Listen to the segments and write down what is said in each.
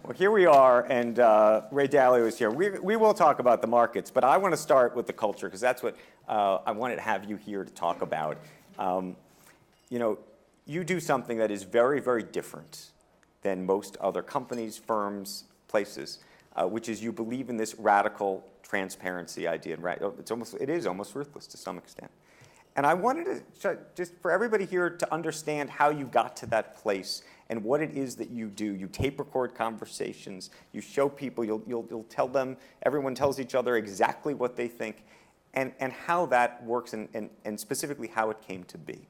Well, here we are, and Ray Dalio is here. We will talk about the markets, but I want to start with the culture, because that's what I wanted to have you here to talk about. You know, you do something that is very, very different than most other companies, firms, places, which is you believe in this radical transparency idea. Right? It is almost ruthless to some extent. And I wanted to, just for everybody here to understand how you got to that place and what it is that you do. You tape record conversations. You show people. You'll tell them. Everyone tells each other exactly what they think, and how that works, and specifically how it came to be.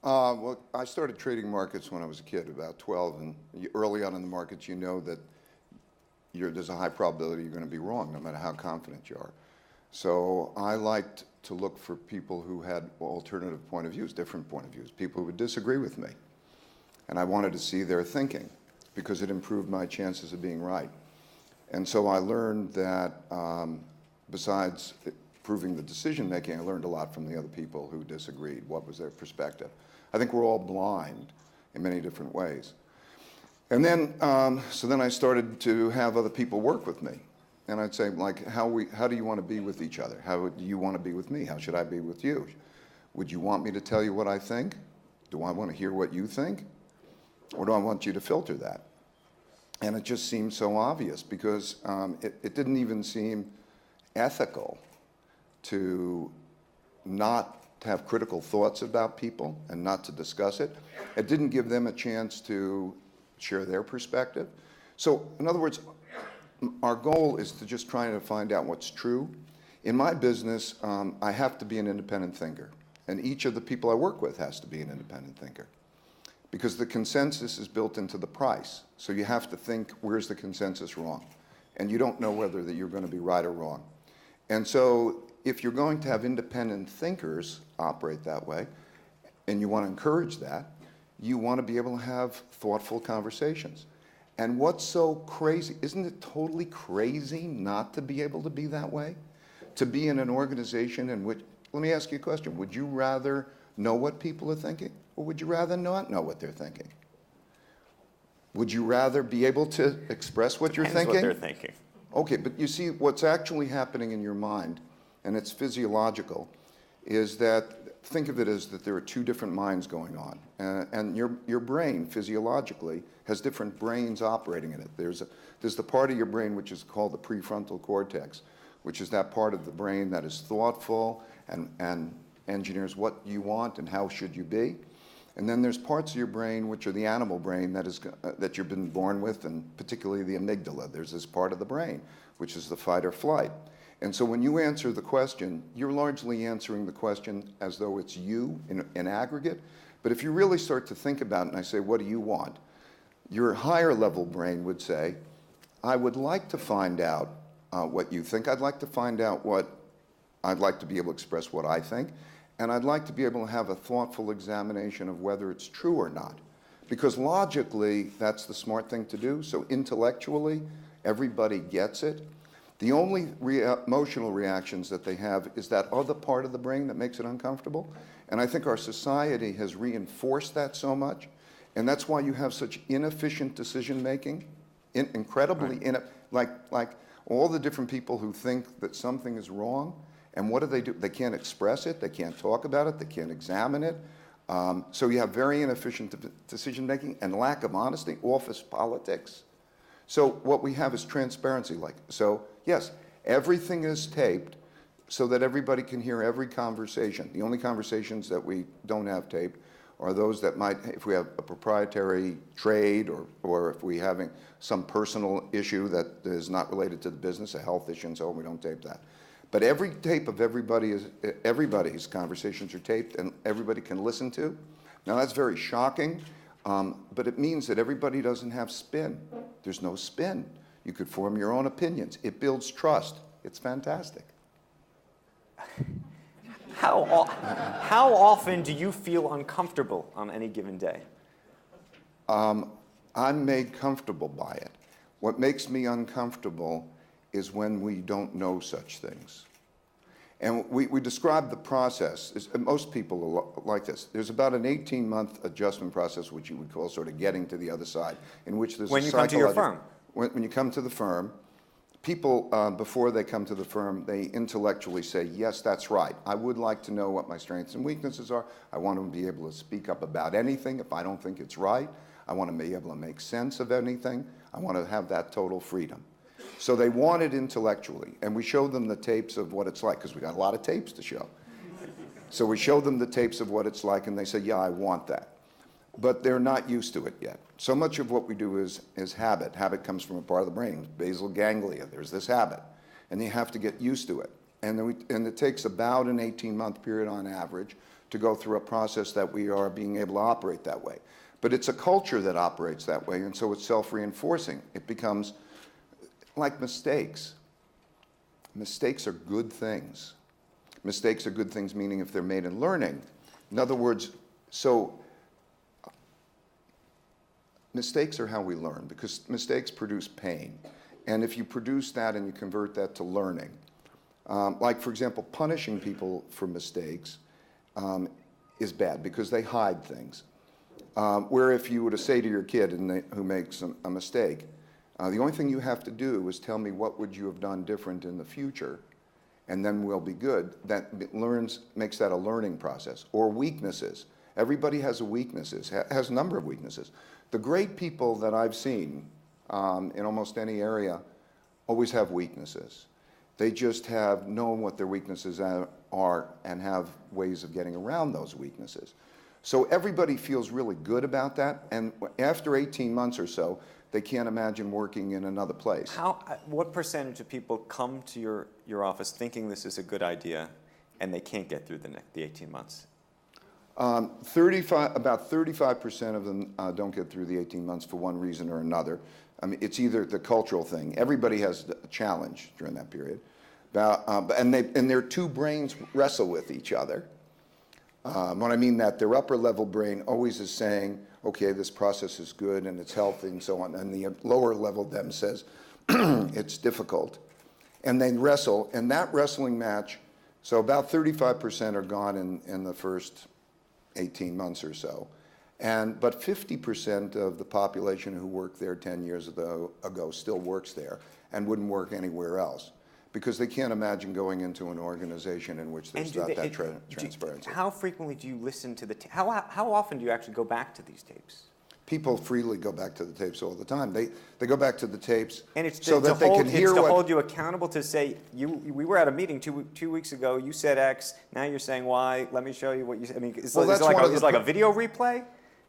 Well, I started trading markets when I was a kid, about 12, and early on in the markets, you know that there's a high probability you're going to be wrong, no matter how confident you are. So I liked to look for people who had alternative point of views, different point of views, people who would disagree with me. And I wanted to see their thinking because it improved my chances of being right. And so I learned that besides improving the decision making, I learned a lot from the other people who disagreed. What was their perspective? I think we're all blind in many different ways. And then, so then I started to have other people work with me. And I'd say, like, how do you want to be with each other? How do you want to be with me? How should I be with you? Would you want me to tell you what I think? Do I want to hear what you think? Or do I want you to filter that? And it just seemed so obvious because it didn't even seem ethical to not have critical thoughts about people and not to discuss it. It didn't give them a chance to share their perspective. So, in other words, our goal is to just try to find out what's true. In my business, I have to be an independent thinker, and each of the people I work with has to be an independent thinker, because the consensus is built into the price. So you have to think, where's the consensus wrong? And you don't know whether that you're going to be right or wrong. And so if you're going to have independent thinkers operate that way, and you want to encourage that, you want to be able to have thoughtful conversations. And what's so crazy, isn't it totally crazy not to be able to be that way? To be in an organization in which, let me ask you a question, would you rather know what people are thinking, or would you rather not know what they're thinking? Would you rather be able to express what you're thinking? What they're thinking. Okay, but you see, what's actually happening in your mind, and it's physiological, is that, think of it as that there are two different minds going on. And your brain, physiologically, has different brains operating in it. There's the part of your brain which is called the prefrontal cortex, which is that part of the brain that is thoughtful and engineers what you want and how should you be. And then there's parts of your brain which are the animal brain that you've been born with, and particularly the amygdala. There's this part of the brain, which is the fight or flight. And so when you answer the question, you're largely answering the question as though it's you in aggregate. But if you really start to think about it, and I say, what do you want? Your higher level brain would say, I would like to find out what you think. I'd like to find out I'd like to be able to express what I think. And I'd like to be able to have a thoughtful examination of whether it's true or not. Because logically, that's the smart thing to do. So intellectually, everybody gets it. The only emotional reactions that they have is that other part of the brain that makes it uncomfortable. And I think our society has reinforced that so much. And that's why you have such inefficient decision making, incredibly, like all the different people who think that something is wrong. And what do? They can't express it, they can't talk about it, they can't examine it. So you have very inefficient decision making and lack of honesty, office politics. So what we have is transparency. So yes, everything is taped so that everybody can hear every conversation. The only conversations that we don't have taped are those that might, if we have a proprietary trade or if we're having some personal issue that is not related to the business, a health issue, and so on, we don't tape that. But every tape of everybody's conversations are taped and everybody can listen to. Now that's very shocking, but it means that everybody doesn't have spin. There's no spin. You could form your own opinions. It builds trust. It's fantastic. How often do you feel uncomfortable on any given day? I'm made comfortable by it. What makes me uncomfortable is when we don't know such things. And we describe the process, most people are like this. There's about an 18-month adjustment process, which you would call sort of getting to the other side, in which there's when you come to your firm. When you come to the firm, people, before they come to the firm, they intellectually say, yes, that's right. I would like to know what my strengths and weaknesses are. I want to be able to speak up about anything if I don't think it's right. I want to be able to make sense of anything. I want to have that total freedom. So they want it intellectually, and we show them the tapes of what it's like, because we got a lot of tapes to show. So we show them the tapes of what it's like, and they say, yeah, I want that. But they're not used to it yet. So much of what we do is habit. Habit comes from a part of the brain, basal ganglia. There's this habit, and you have to get used to it. And it takes about an 18-month period on average to go through a process that we are being able to operate that way. But it's a culture that operates that way, and so it's self-reinforcing. It becomes like mistakes. Mistakes are good things. Mistakes are good things, meaning if they're made in learning. In other words, so mistakes are how we learn, because mistakes produce pain. And if you produce that and you convert that to learning, like, for example, punishing people for mistakes is bad because they hide things. Where if you were to say to your kid who makes a mistake, the only thing you have to do is tell me what would you have done different in the future, and then we'll be good. That makes that a learning process. Or weaknesses. Everybody has has a number of weaknesses. The great people that I've seen in almost any area always have weaknesses. They just have known what their weaknesses are and have ways of getting around those weaknesses. So everybody feels really good about that, and after 18 months or so, they can't imagine working in another place. What percentage of people come to your office thinking this is a good idea, and they can't get through the 18 months? About 35% of them don't get through the 18 months for one reason or another. I mean, it's either the cultural thing. Everybody has a challenge during that period. And their two brains wrestle with each other. When I mean that, their upper level brain always is saying, okay, this process is good and it's healthy and so on. And the lower level them says, it's difficult. And they wrestle, and that wrestling match, so about 35% are gone in the first 18 months or so. But 50% of the population who worked there 10 years ago still works there and wouldn't work anywhere else, because they can't imagine going into an organization in which there's not that transparency. How frequently do you listen to the how often do you actually go back to these tapes? People freely go back to the tapes all the time. They go back to the tapes and it's so that they can hear to hold you accountable, to say, we were at a meeting two weeks ago, you said X, now you're saying Y, let me show you what you said. I mean, is it like a video replay?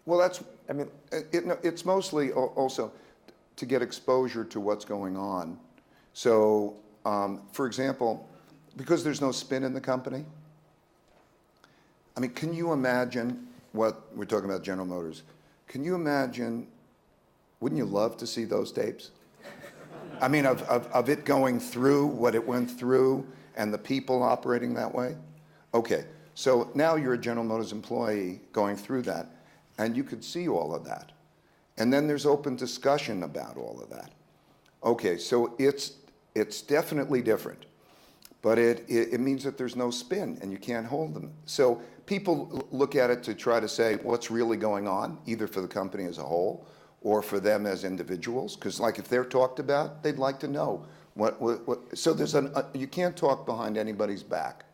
Well, it's mostly also to get exposure to what's going on. So, for example, because there's no spin in the company, I mean, can you imagine what we're talking about, General Motors? Can you imagine, wouldn't you love to see those tapes? I mean, of it going through what it went through and the people operating that way? Okay, so now you're a General Motors employee going through that, and you could see all of that. And then there's open discussion about all of that. Okay, so it's definitely different, but it means that there's no spin and you can't hold them. So people look at it to try to say what's really going on, either for the company as a whole or for them as individuals, because like if they're talked about, they'd like to know what so there's you can't talk behind anybody's back.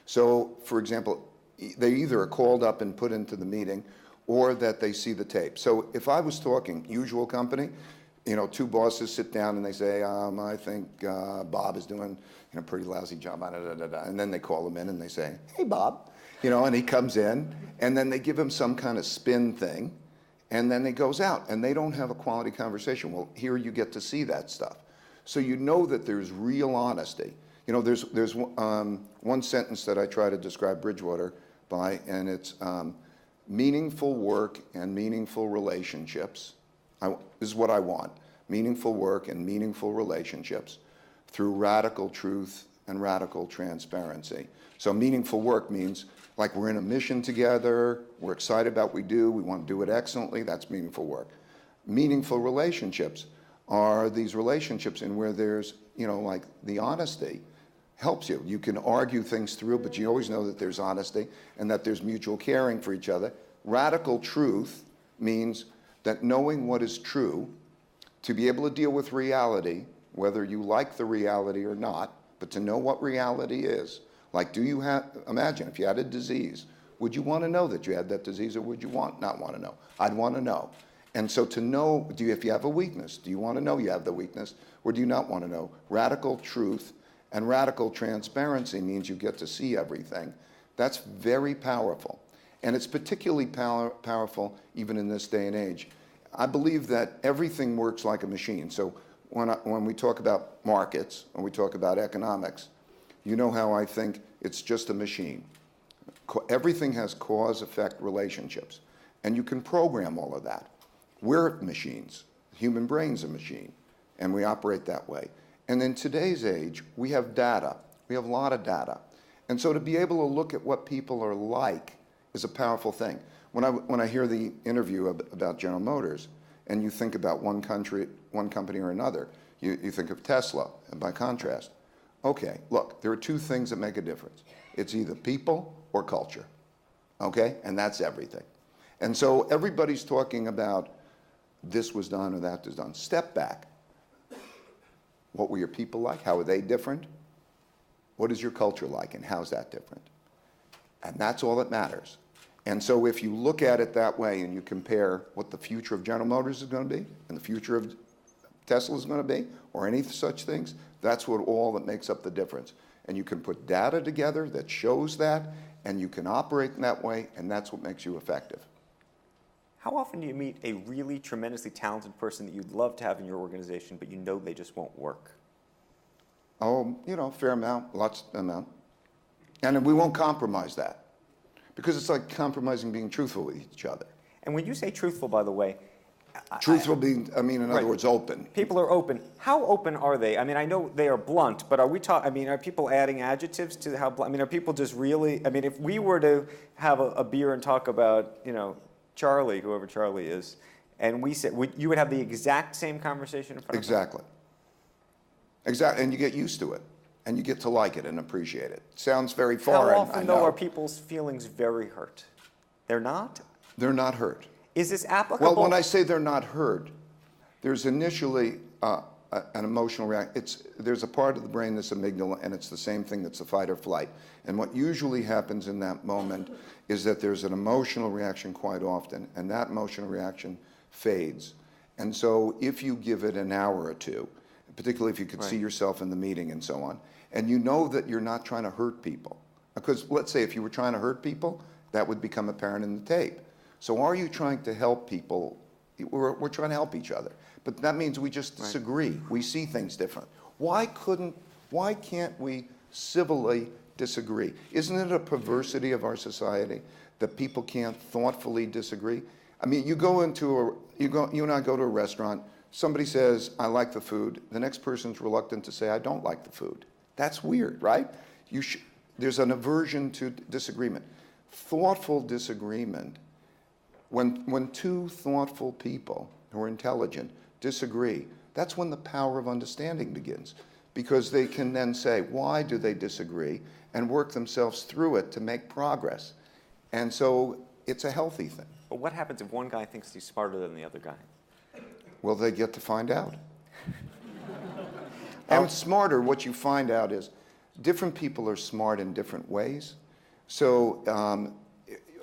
So for example, they either are called up and put into the meeting or that they see the tape. So if I was talking, usual company, two bosses sit down and they say, I think Bob is doing a pretty lousy job, and then they call him in and they say, hey, Bob, and he comes in, and then they give him some kind of spin thing, and then he goes out, and they don't have a quality conversation. Well, here you get to see that stuff. So you know that there's real honesty. There's one sentence that I try to describe Bridgewater by, and it's meaningful work and meaningful relationships. This is what I want: meaningful work and meaningful relationships through radical truth and radical transparency. So meaningful work means like we're in a mission together, we're excited about what we do, we want to do it excellently, that's meaningful work. Meaningful relationships are these relationships in where there's, like the honesty. helps you. You can argue things through, but you always know that there's honesty and that there's mutual caring for each other. Radical truth means that knowing what is true, to be able to deal with reality, whether you like the reality or not, but to know what reality is. Like, imagine if you had a disease, would you want to know that you had that disease, or would you not want to know? I'd want to know. And so to know, if you have a weakness, do you want to know you have the weakness, or do you not want to know? Radical truth and radical transparency means you get to see everything. That's very powerful. And it's particularly powerful even in this day and age. I believe that everything works like a machine. So when we talk about markets, when we talk about economics, you know how I think it's just a machine. Everything has cause-effect relationships, and you can program all of that. We're machines. Human brain's a machine, and we operate that way. And in today's age, we have data. We have a lot of data. And so to be able to look at what people are like is a powerful thing. When I hear the interview about General Motors, and you think about one company or another, you think of Tesla, and by contrast. Okay, look, there are two things that make a difference. It's either people or culture, okay? And that's everything. And so everybody's talking about this was done or that was done. Step back. What were your people like? How are they different? What is your culture like, and how's that different? And that's all that matters. And so if you look at it that way and you compare what the future of General Motors is going to be and the future of Tesla is going to be, or any such things, that's all that makes up the difference. And you can put data together that shows that, and you can operate in that way, and that's what makes you effective. How often do you meet a really tremendously talented person that you'd love to have in your organization, but you know they just won't work? Oh, fair amount, lots amount. And we won't compromise that, because it's like compromising being truthful with each other. And when you say truthful, by the way, truthful being, in other words, open. People are open. How open are they? I know they are blunt, but are people adding adjectives to how blunt? Are people just really, if we were to have a beer and talk about, Charlie, whoever Charlie is, and we said, you would have the exact same conversation in front of them? Exactly, and you get used to it, and you get to like it and appreciate it. Sounds very foreign, How often, though, are people's feelings very hurt? They're not? They're not hurt. Is this applicable? Well, when I say they're not hurt, there's initially an emotional reaction. There's a part of the brain that's amygdala, and it's the same thing that's the fight or flight. And what usually happens in that moment is that there's an emotional reaction quite often, and that emotional reaction fades. And so if you give it an hour or two, particularly if you could see yourself in the meeting and so on, and you know that you're not trying to hurt people. Because let's say if you were trying to hurt people, that would become apparent in the tape. So are you trying to help people? We're trying to help each other. But that means we just disagree. We see things different. Why can't we civilly disagree? Isn't it a perversity of our society that people can't thoughtfully disagree? You and I go to a restaurant, somebody says, I like the food. The next person's reluctant to say, I don't like the food. That's weird, right? There's an aversion to disagreement. Thoughtful disagreement, when two thoughtful people who are intelligent disagree, that's when the power of understanding begins. Because they can then say, why do they disagree? And work themselves through it to make progress. And so it's a healthy thing. But what happens if one guy thinks he's smarter than the other guy? Well, they get to find out. And smarter, what you find out is different people are smart in different ways. So,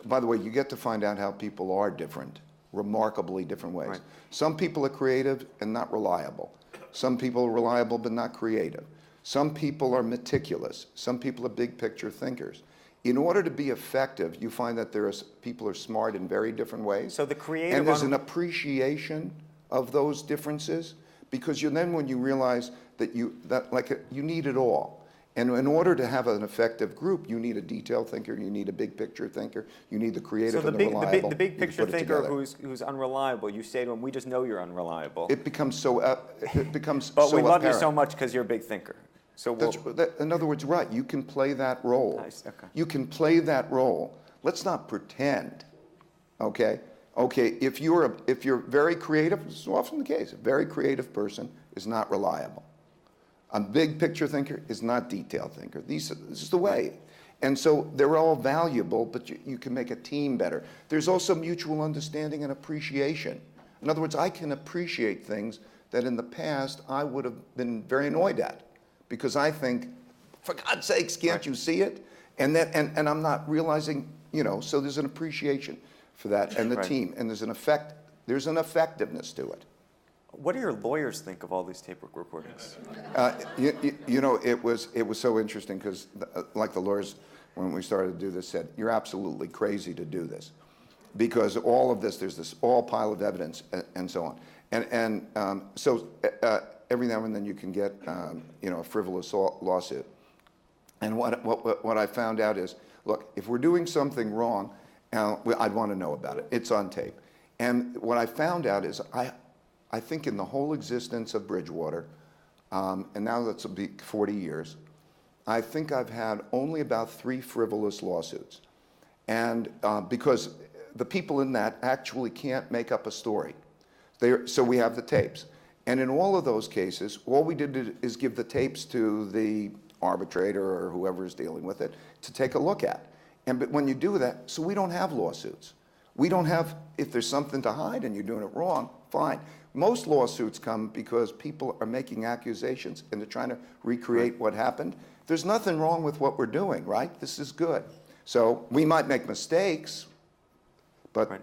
by the way, you get to find out how people are different, remarkably different ways. Right. Some people are creative and not reliable. Some people are reliable but not creative. Some people are meticulous. Some people are big picture thinkers. In order to be effective, you find that people are smart in very different ways. So the creative... And there's an appreciation of those differences, because then when you realize that you need it all. And in order to have an effective group, you need a detailed thinker, you need a big picture thinker, you need the creative and the reliable. The big picture thinker who's unreliable, you say to him, we just know you're unreliable. It becomes so But we love you so much because you're a big thinker. So in other words, right, you can play that role. Nice, okay. You can play that role. Let's not pretend, okay? Okay, if you're very creative, this is often the case, a very creative person is not reliable. A big picture thinker is not detail thinker. This is the way. And so they're all valuable, but you can make a team better. There's also mutual understanding and appreciation. In other words, I can appreciate things that in the past I would have been very annoyed at, because I think, for God's sakes, can't you see it? And I'm not realizing, so there's an appreciation for that and the team, and there's an effectiveness to it. What do your lawyers think of all these tape recordings? It was so interesting because, like the lawyers, when we started to do this, said, you're absolutely crazy to do this, because all of this, there's this all pile of evidence and so on. So every now and then you can get a frivolous lawsuit. And what I found out is, look, if we're doing something wrong, I'd want to know about it. It's on tape. And what I found out is I think in the whole existence of Bridgewater, and now that's a big 40 years, I think I've had only about 3 frivolous lawsuits. And because the people in that actually can't make up a story. So we have the tapes. And in all of those cases, all we did is give the tapes to the arbitrator or whoever is dealing with it to take a look at. But when you do that, so we don't have lawsuits. We don't have, if there's something to hide and you're doing it wrong, fine. Most lawsuits come because people are making accusations and they're trying to recreate what happened. There's nothing wrong with what we're doing, right? This is good. So we might make mistakes, but... Right.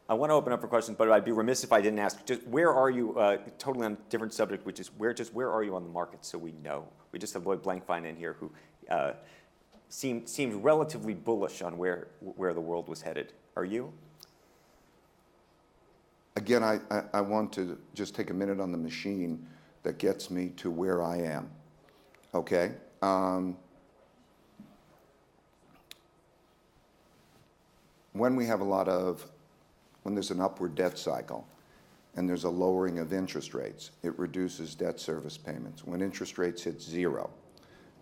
I want to open up for questions, but I'd be remiss if I didn't ask, just where are you, totally on a different subject, which is where are you on the market so we know? We just have Lloyd Blankfein in here who seems relatively bullish on where the world was headed. Are you? Again, I want to just take a minute on the machine that gets me to where I am, okay? When we have when there's an upward debt cycle and there's a lowering of interest rates, it reduces debt service payments. When interest rates hit 0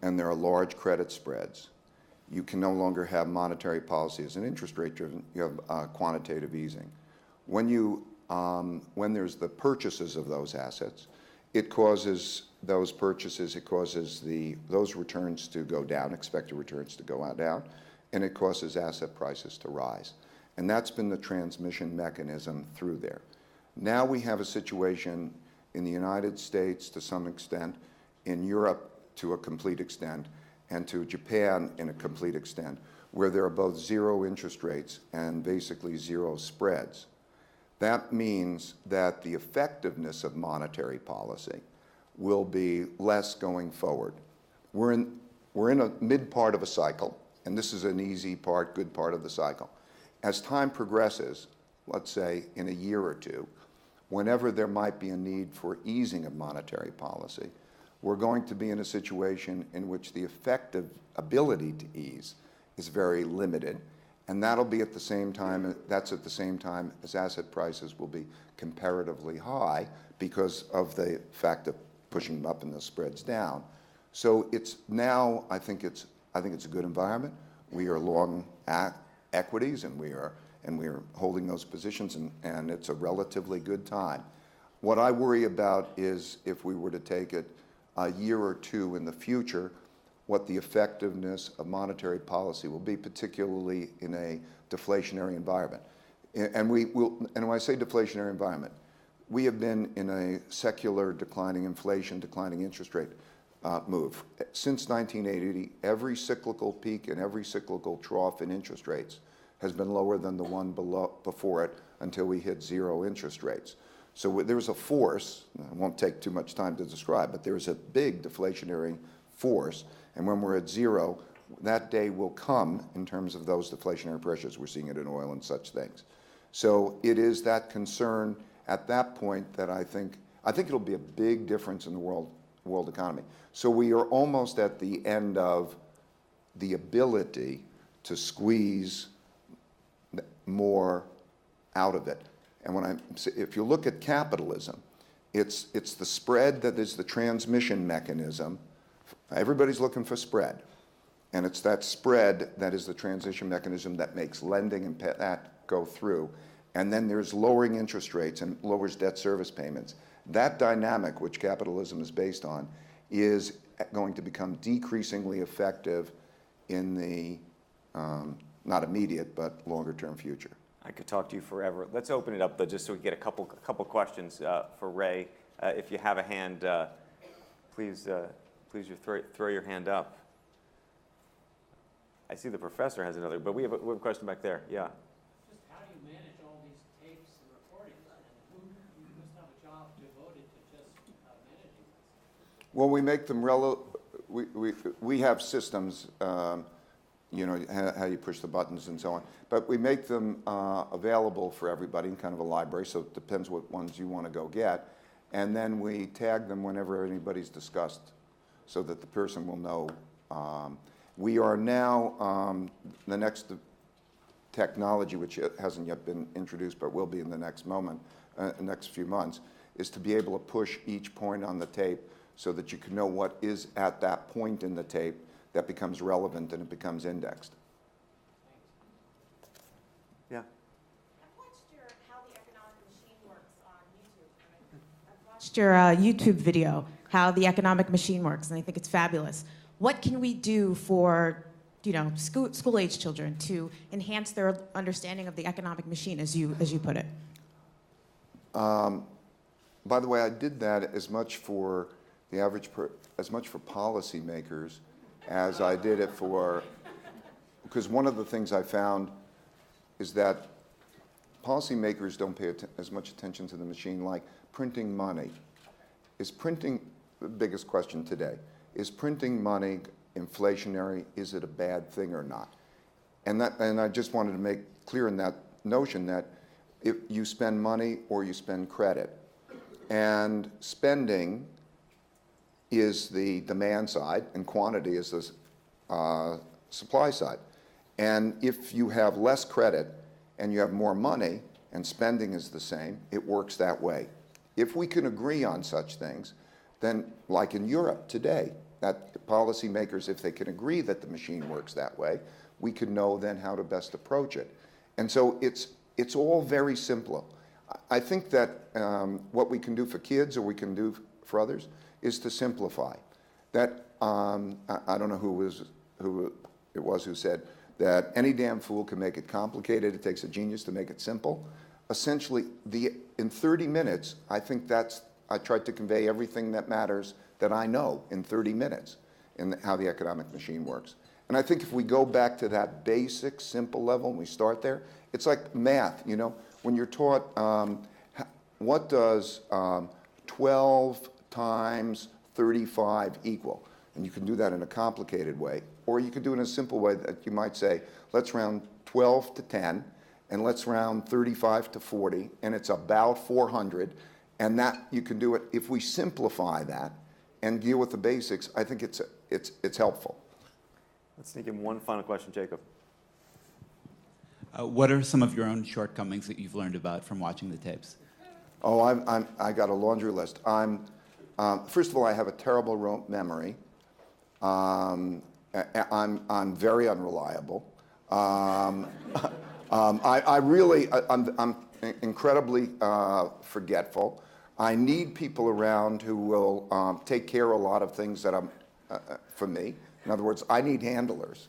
and there are large credit spreads, you can no longer have monetary policy as an interest rate driven, you have quantitative easing. When there's the purchases of those assets, it causes those returns to go down, expected returns to go down, and it causes asset prices to rise. And that's been the transmission mechanism through there. Now we have a situation in the United States to some extent, in Europe to a complete extent, and to Japan in a complete extent, where there are both 0 interest rates and basically 0 spreads. That means that the effectiveness of monetary policy will be less going forward. We're in a mid part of a cycle, and this is an easy part, good part of the cycle. As time progresses, let's say in a year or two, whenever there might be a need for easing of monetary policy, we're going to be in a situation in which the effective ability to ease is very limited. And that'll be at the same time, that's at the same time as asset prices will be comparatively high because of the fact of pushing them up and the spreads down. So it's now, I think it's a good environment. We are long equities and we are holding those positions, and it's a relatively good time. What I worry about is if we were to take it a year or two in the future, what the effectiveness of monetary policy will be, particularly in a deflationary environment. And when I say deflationary environment, we have been in a secular declining inflation, declining interest rate move. Since 1980, every cyclical peak and every cyclical trough in interest rates has been lower than the one before it until we hit 0 interest rates. So there's a force, I won't take too much time to describe, but there's a big deflationary force. And when we're at 0, that day will come in terms of those deflationary pressures. We're seeing it in oil and such things. So it is that concern at that point that I think it'll be a big difference in the world economy. So we are almost at the end of the ability to squeeze more out of it. And if you look at capitalism, it's the spread that is the transmission mechanism. Everybody's looking for spread. And it's that spread that is the transition mechanism that makes lending and that go through. And then there's lowering interest rates and lowers debt service payments. That dynamic, which capitalism is based on, is going to become decreasingly effective in the not immediate but longer term future. I could talk to you forever. Let's open it up though, just so we get a couple questions for Ray. If you have a hand, please throw your hand up. I see the professor has another, but we have a question back there. Yeah. Just how do you manage all these tapes and recordings, and you must have a job devoted to just managing this? Well, we make them we have systems, you know, how you push the buttons and so on, but we make them available for everybody in kind of a library, so it depends what ones you want to go get, and then we tag them whenever anybody's discussed so that the person will know. We are now, the next technology, which hasn't yet been introduced but will be in the next next few months, is to be able to push each point on the tape so that you can know what is at that point in the tape that becomes relevant and it becomes indexed. Yeah. I've watched how the economic machine works on YouTube. I've watched your YouTube video, how the economic machine works, and I think it's fabulous. What can we do for, you know, school-age children to enhance their understanding of the economic machine, as you put it? By the way, I did that as much for the as much for policymakers as I did it for, because one of the things I found is that policymakers don't pay as much attention to the machine, like printing money. Is printing, the biggest question today, is printing money inflationary? Is it a bad thing or not? And I just wanted to make clear in that notion that if you spend money or you spend credit, and spending is the demand side and quantity is the supply side. And if you have less credit and you have more money and spending is the same, it works that way. If we can agree on such things, then like in Europe today, that policymakers, if they can agree that the machine works that way, we can know then how to best approach it. And so it's all very simple. I think that what we can do for kids or we can do for others is to simplify. That I don't know who it was who said that any damn fool can make it complicated. It takes a genius to make it simple. Essentially, in 30 minutes, I think I tried to convey everything that matters that I know in 30 minutes in how the economic machine works. And I think if we go back to that basic, simple level and we start there, it's like math, you know? When you're taught, what does 12 times 35 equal? And you can do that in a complicated way, or you can do it in a simple way that you might say, let's round 12 to 10, and let's round 35 to 40, and it's about 400, and that you can do it. If we simplify that and deal with the basics, I think it's helpful. Let's sneak in one final question, Jacob. What are some of your own shortcomings that you've learned about from watching the tapes? Oh, I got a laundry list. First of all, I have a terrible memory. I'm very unreliable. I'm incredibly forgetful. I need people around who will take care of a lot of things that for me. In other words, I need handlers.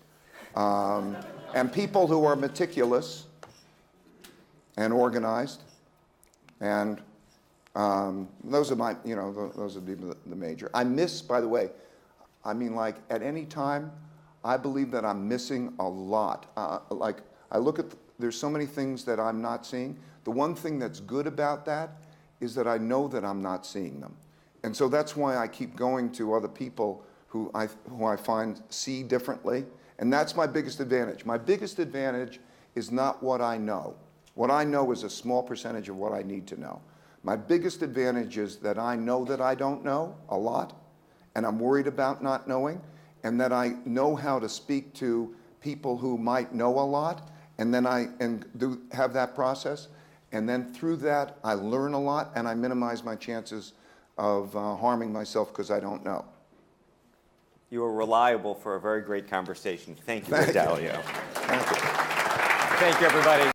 And people who are meticulous and organized. And those are my, you know, those would be the major. I miss, by the way, I mean, like at any time, I believe that I'm missing a lot. Like I look at, there's so many things that I'm not seeing. The one thing that's good about that is that I know that I'm not seeing them. And so that's why I keep going to other people who I find see differently. And that's my biggest advantage. My biggest advantage is not what I know. What I know is a small percentage of what I need to know. My biggest advantage is that I know that I don't know a lot, and I'm worried about not knowing, and that I know how to speak to people who might know a lot, and then have that process, and then through that I learn a lot, and I minimize my chances of harming myself because I don't know. You are reliable for a very great conversation. Thank you, Dalio. Thank you. Thank you, everybody.